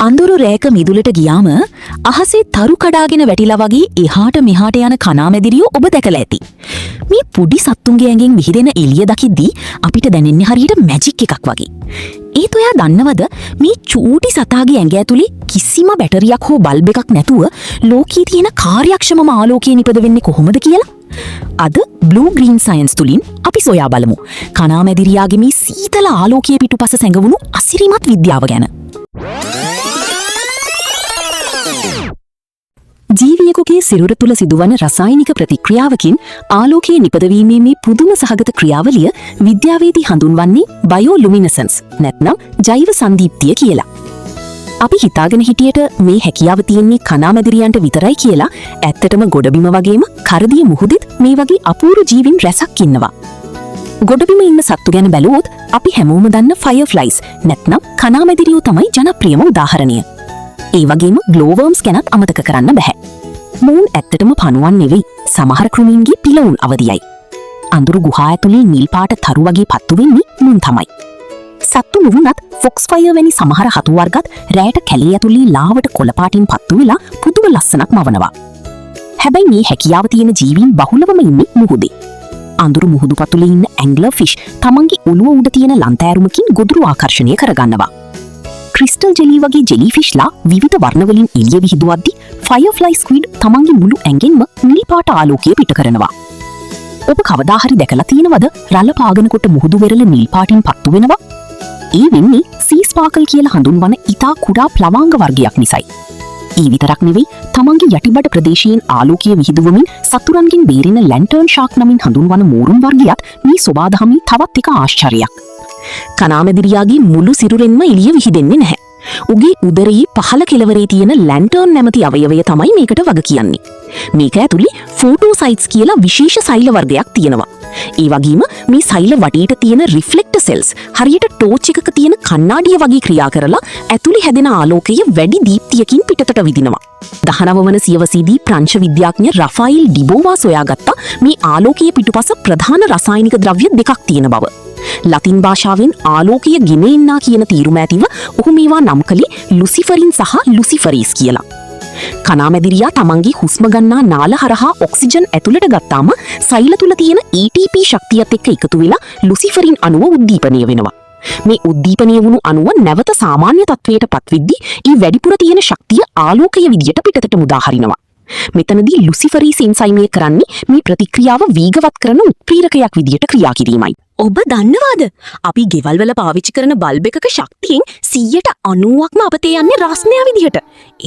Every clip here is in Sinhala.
අඳුරු රෑක මිදුලට ගියාම අහසේ තරු කඩාගෙන වැටිලා වගේ එහාට මෙහාට යන කණාමැදිරියෝ ඔබ දැකලා ඇති. මේ පුඩි සත්තුන්ගේ ඇඟෙන් විහිදෙන එළිය දකිද්දී අපිට දැනෙන්නේ හරියට මැජික් එකක් වගේ. ඒත් ඔයා දන්නවද මේ චූටි සතාගේ ඇඟ ඇතුලේ කිසිම බැටරියක් හෝ බල්බ් එකක් නැතුව ලෝකයේ තියෙන කාර්යක්ෂමම ආලෝකය නිපද වෙන්නේ කොහොමද කියලා? අද බ්ලූ ග්‍රීන් සයන්ස් තුලින් අපි සොයා බලමු. කණාමැදිරියාගේ මේ සීතල ආලෝකයේ පිටුපස සැඟවුණු අසිරිමත් විද්‍යාව ගැන. ජීවියෙකුගේ සිරුර තුළ සිදුවන රසායනික ප්‍රතික්‍රියාවකින් ආලෝකයේ නිපදවීමේ මේ පුදුම සහගත ක්‍රියාවලිය විද්‍යාවේදී හඳුන්වන්නේ බයෝලුමිනසන්ස් නැත්නම් ජෛව සංදීප්තිය කියලා. අපි හිතාගෙන හිටියට මේ හැකියාව තියෙන්නේ කණාමැදිරියන්ට විතරයි කියලා ඇත්තටම ගොඩබිම වගේම කරදිය මුහුදෙත් මේ වගේ අපූර්ව ජීවීන් රැසක් ඉන්නවා. ගොඩබිම ඉන්න සත්තු ගැන බැලුවොත් අපි හැමෝම දන්න ෆයර්ෆ්ලයිස් නැත්නම් කණාමැදිරියෝ තමයි ජනප්‍රියම උදාහරණය. ඒ වගේම ග්ලෝවර්ම්ස් ගැනත් අමතක කරන්න බෑ. මූන් ඇත්තටම පණුවන් නෙවෙයි, සමහර කෘමීන්ගේ පිලවුන් අවදියයි. අඳුරු ගුහා ඇතුලේ නිල් පාට තරු වගේ පත්තු වෙන්නේ මූන් තමයි. සත්තු නුවණත් ෆොක්ස් ෆයර් වැනි සමහර හතු වර්ගත් රැයට කැලේ ඇතුලේ ලාවට කොළ පාටින් පත්තු වෙලා පුදුම ලස්සනක් මවනවා. හැබැයි මේ හැකියාව තියෙන ජීවීන් බහුලවම ඉන්නේ මුහුදේ. අඳුරු මුහුදු පතුලේ ඉන්න ඇන්ග්ලර් ෆිෂ් තමන්ගේ ඔළුව උඩ තියෙන ලන්තෑරුමකින් ගොදුරු ආකර්ෂණය කරගන්නවා. ක්‍රිස්ටල් ජෙලි වගේ ජෙලි ෆිෂ්ලා විවිධ වර්ණවලින් එළිය විහිදුවද්දී ෆයර්ෆ්ලයි ස්ක්විඩ් තමන්ගේ මුළු ඇඟෙන්ම නිල් පාට ආලෝකය පිට කරනවා. ඔබ කවදා හරි දැකලා තියෙනවද රළ පාගනකොට මුහුදු වෙරළ නිල් පාටින් පත්තු වෙනවා? ඒ වෙන්නේ සී ස්පාකල් කියලා හඳුන්වන ඉතා කුඩා ප්ලවාංග වර්ගයක් නිසායි. ඒ විතරක් නෙවෙයි, තමන්ගේ යටිබඩ ප්‍රදේශයෙන් ආලෝකය විහිදුවමින් සතුරන්ගෙන් බේරෙන ලැන්ටර්න් ෂාක් නමින් හඳුන්වන මෝරුන් වර්ගයත් මේ සොබාදහමේ තවත් එක ආශ්චර්යයක්. කණාමැදිරියාගේ මුළු සිරුරෙන්ම එළිය විහිදෙන්නේ නැහැ. උගේ උදරයේ පහළ කෙළවරේ තියෙන ලැන්ටර්න් නැමැති අවයවය තමයි මේකට වග කියන්නේ. මේක ඇතුලේ ෆෝටෝසයිට්ස් කියලා විශේෂ සෛල වර්ගයක් තියෙනවා. ඒ වගේම මේ සෛල වටේට තියෙන රිෆ්ලෙක්ටර් සෙල්ස් හරියට ටෝච් එකක තියෙන කණ්ණාඩිය වගේ ක්‍රියා කරලා ඇතුලේ හැදෙන ආලෝකය වැඩි දීප්තියකින් පිටතට විදිනවා. 19 වන සියවසේදී ප්‍රංශ විද්‍යාඥ රෆායිල් ඩිබෝවා සොයාගත්තා මේ ආලෝකයේ පිටුපස ප්‍රධාන රසායනික ද්‍රව්‍ය දෙකක් තියෙන බව. ලතින් භාෂාවෙන් ආලෝකය ගෙනෙන්නා කියන තීරුම ඇතිව ඔහු මේවා නම් කළේ ලුසිෆරින් සහ ලුසිෆරීස් කියලා. කණාමැදිරියා තමන්ගේ හුස්ම ගන්නා නාල හරහා ඔක්සිජන් ඇතුළට ගත්තාම සෛල තුල තියෙන ATP ශක්තියත් එක්ක එකතු වෙලා ලුසිෆරින් අණුව උද්දීපනය වෙනවා. මේ උද්දීපනය වුණු අණුව නැවත සාමාන්‍ය තත්වයට පත්වෙද්දී ඊ වැඩිපුර තියෙන ශක්තිය ආලෝකය විදියට පිටතට මුදා හරිනවා. මෙතනදී ලුසිෆරීස් එන්සයිමය කරන්නේ මේ ප්‍රතික්‍රියාව වේගවත් කරන උත්ප්‍රේරකයක් විදියට ක්‍රියා කිරීමයි. ඔබ දන්නවාද? අපි ගෙවල් වල පාවිච්චි කරන බල්බ් එකක ශක්තියෙන් 90%ක්ම අපතේ යන්නේ රස්නය විදියට.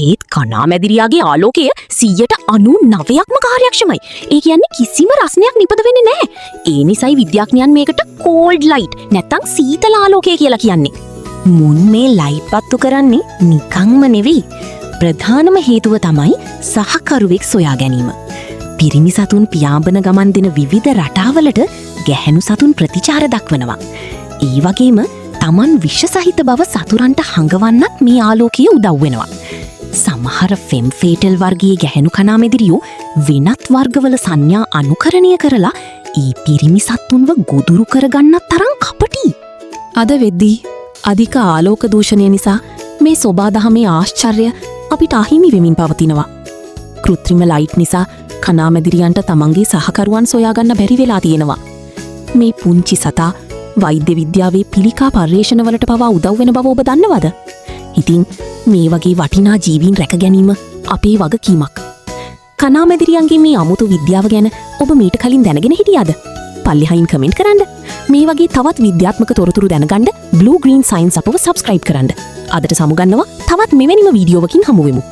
ඒත් කණාමැදිරියාගේ ආලෝකය 99%ක්ම කාර්යක්ෂමයි. ඒ කියන්නේ කිසිම රස්නයක් නිපද වෙන්නේ නැහැ. ඒ නිසායි විද්‍යාඥයන් මේකට කෝල්ඩ් ලයිට් නැත්නම් සීතල ආලෝකය කියලා කියන්නේ. මුන් මේ ලයිට් පත්තු කරන්නේ නිකන්ම නෙවෙයි. ප්‍රධානම හේතුව තමයි සහකරුවෙක් සොයා ගැනීම. පිරිමි සතුන් පියාඹන ගමන් දෙන විවිධ රටාවලට ගැහැණු සතුන් ප්‍රතිචාර දක්වනවා. ඒ වගේම Taman විෂ සහිත බව සතුරන්ට හඟවන්නත් මේ ආලෝකය උදව් වෙනවා. සමහර ෆෙම් ෆේටල් වර්ගයේ ගැහැණු කණාමැදිරියෝ වෙනත් වර්ගවල සංඥා අනුකරණය කරලා ඒ පිරිමි සතුන්ව ගොදුරු කරගන්නත් තරම් කපටි. අද වෙද්දී අධික ආලෝක දූෂණය නිසා මේ සොබාදහමේ ආශ්චර්ය අපිට අහිමි වෙමින් පවතිනවා. කෘත්‍රිම ලයිට් නිසා කණාමැදිරියන්ට තමන්ගේ සහකරුවන් සොයාගන්න බැරි වෙලා තියෙනවා. මේ පුංචි සතා වෛද්‍ය විද්‍යාවේ පිළිකා පර්යේෂණවලට පවා උදව් වෙන බව ඔබ දන්නවද? ඉතින් මේ වගේ වටිනා ජීවීන් රැක ගැනීම අපේ වගකීමක්. කණාමැදිරියන්ගේ මේ අමුතු විද්‍යාව ගැන ඔබ මීට කලින් දැනගෙන හිටියද? පල්ලෙහායින් කමෙන්ට් කරන්න. මේ වගේ තවත් විද්‍යාත්මක තොරතුරු දැනගන්න බ්ලූ ග්‍රීන් සයන්ස් අපව සබ්ස්ක්‍රයිබ් කරන්න. අදට සමුගන්නවා තවත් මෙවැනිම වීඩියෝවකින් හමු වෙමු.